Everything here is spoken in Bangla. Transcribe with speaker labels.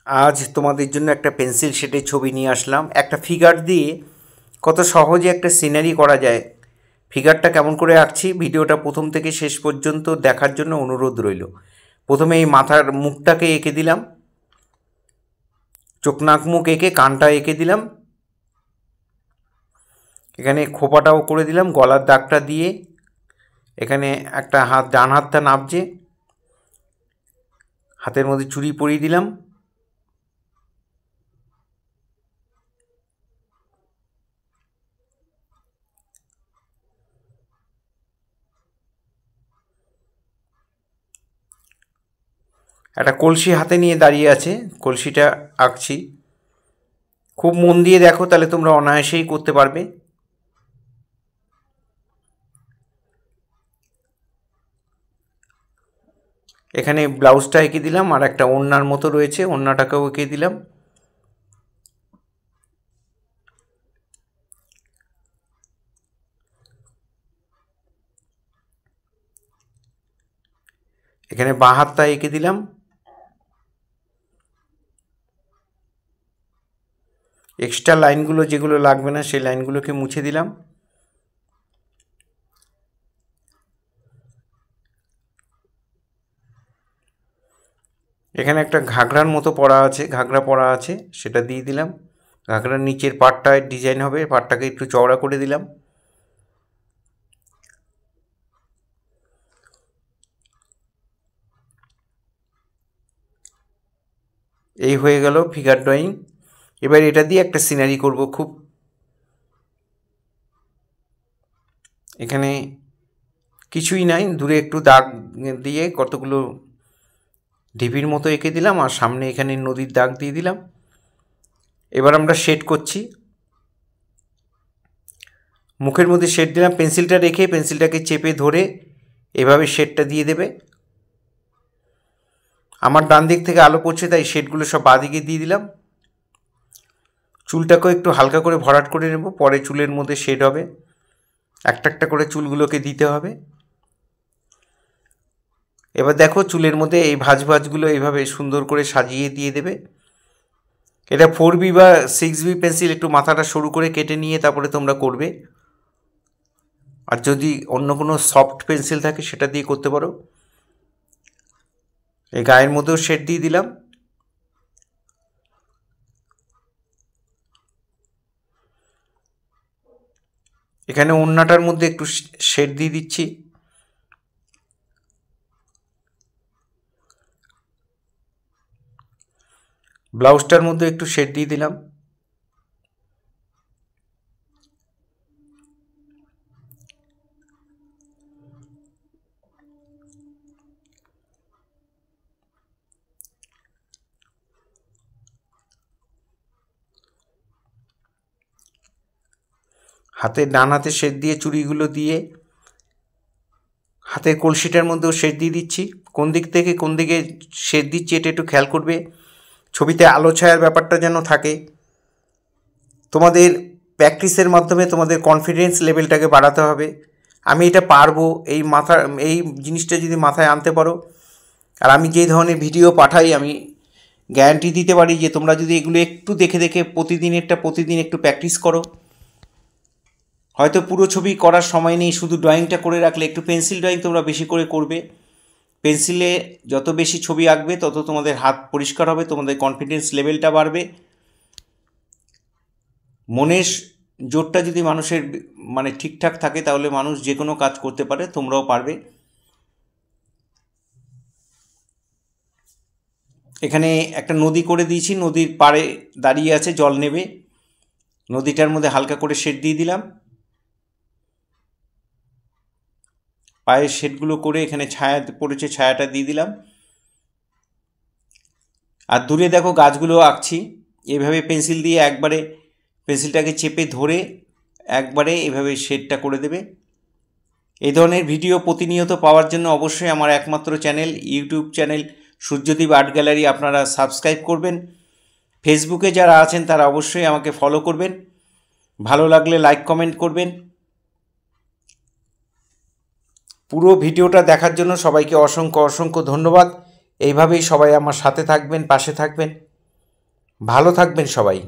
Speaker 1: আজ তোমাদের জন্য একটা পেন্সিল শেডের ছবি নিয়ে আসলাম। একটা ফিগার দিয়ে কত সহজে একটা সিনারি করা যায়। ফিগারটা কেমন করে আঁকছি ভিডিওটা প্রথম থেকে শেষ পর্যন্ত দেখার জন্য অনুরোধ রইল। প্রথমে এই মাথার মুখটাকে এঁকে দিলাম, চোখ নাক মুখ এঁকে কানটা এঁকে দিলাম, এখানে খোপাটাও করে দিলাম, গলার দাগটা দিয়ে এখানে একটা হাত, ডান হাতটা নাবছে, হাতের মধ্যে চুড়ি পরিয়ে দিলাম। একটা কলসি হাতে নিয়ে দাঁড়িয়ে আছে, কলসিটা আঁকছি। খুব মন দিয়ে দেখো, তাহলে তোমরা অনায়াসেই করতে পারবে। এখানে ব্লাউজটা এঁকে দিলাম, আর একটা ওড়নার মতো রয়েছে, ওড়নাটাকেও এঁকে দিলাম। এখানে বাঁ হাতটা এঁকে দিলাম। এক্সট্রা লাইনগুলো যেগুলো লাগবে না সেই লাইনগুলোকে মুছে দিলাম। এখানে একটা ঘাগরার মতো পড়া আছে, ঘাগরা পড়া আছে, সেটা দিয়ে দিলাম। ঘাগরার নিচের পাটটায় ডিজাইন হবে, পাটটাকে একটু চওড়া করে দিলাম। এই হয়ে গেল ফিগার ড্রয়িং। এবার এটা দিয়ে একটা সিনারি করব। খুব এখানে কিছুই নাই, দূরে একটু দাগ দিয়ে কতগুলো ঢিপির মতো এঁকে দিলাম, আর সামনে এখানে নদীর দাগ দিয়ে দিলাম। এবার আমরা শেড করছি। মুখের মধ্যে শেড দিলাম, পেন্সিলটা রেখে পেন্সিলটাকে চেপে ধরে এভাবে শেডটা দিয়ে দেবে। আমার ডান দিক থেকে আলো পড়ছে, তাই শেডগুলো সব বাঁ দিকে দিয়ে দিলাম। চুলটাকেও একটু হালকা করে ভরাট করে নেব, পরে চুলের মধ্যে শেড হবে। একটা একটা করে চুলগুলোকে দিতে হবে। এবার দেখো চুলের মধ্যে এই ভাঁজ ভাঁজগুলো এইভাবে সুন্দর করে সাজিয়ে দিয়ে দেবে। এটা 4B বা 6B পেন্সিল, একটু মাথাটা সরু করে কেটে নিয়ে তারপরে তোমরা করবে। আর যদি অন্য কোনো সফট পেন্সিল থাকে সেটা দিয়ে করতে পারো। এই গায়ের মধ্যেও শেড দিয়ে দিলাম। এখানে ওড়নাটার মধ্যে একটু শেড দিয়ে দিচ্ছি। ব্লাউজটার মধ্যে একটু শেড দিয়ে দিলাম। হাতের ডান হাতে শেড দিয়ে চুড়িগুলো দিয়ে হাতের কলসিটার মধ্যেও শেড দিয়ে দিচ্ছি। কোন দিক থেকে কোন দিকে শেড দিচ্ছি এটা একটু খেয়াল করবে। ছবিতে আলো ছায়ার ব্যাপারটা যেন থাকে। তোমাদের প্র্যাকটিসের মাধ্যমে তোমাদের কনফিডেন্স লেভেলটাকে বাড়াতে হবে। আমি এটা পারবো, এই জিনিসটা যদি মাথায় আনতে পারো, আর আমি যেই ধরনের ভিডিও পাঠাই আমি গ্যারান্টি দিতে পারি যে তোমরা যদি এগুলো একটু দেখে দেখে প্রতিদিন একটু প্র্যাকটিস করো, হয়তো পুরো ছবি করার সময় নেই, শুধু ড্রয়িংটা করে রাখলে, একটু পেন্সিল ড্রয়িং তোমরা বেশি করে করবে। পেন্সিলে যত বেশি ছবি আঁকবে তত তোমাদের হাত পরিষ্কার হবে, তোমাদের কনফিডেন্স লেভেলটা বাড়বে। মনের জোরটা যদি মানুষের ঠিকঠাক থাকে তাহলে মানুষ যে কোনো কাজ করতে পারে, তোমরাও পারবে। এখানে একটা নদী করে দিয়েছি, নদীর পাড়ে দাঁড়িয়ে আছে, জল নেবে। নদীটার মধ্যে হালকা করে শেড দিয়ে দিলাম। পায়ের শেডগুলো করে এখানে ছায়া পড়েছে, ছায়াটা দিয়ে দিলাম। আর দূরে দেখো গাছগুলো আঁকছি। এভাবে পেন্সিল দিয়ে একবারে পেন্সিলটাকে চেপে ধরে একবারে এভাবে শেডটা করে দেবে। এই ধরনের ভিডিও প্রতিনিয়ত পাওয়ার জন্য অবশ্যই আমার একমাত্র channel, YouTube channel Suryadeep art gallery আপনারা সাবস্ক্রাইব করবেন। ফেসবুকে যারা আছেন তারা অবশ্যই আমাকে ফলো করবেন। ভালো লাগলে লাইক কমেন্ট করবেন। পুরো ভিডিওটা দেখার জন্য সবাইকে অসংখ্য অসংখ্য ধন্যবাদ। এইভাবেই সবাই আমার সাথে থাকবেন, পাশে থাকবেন। ভালো থাকবেন সবাই।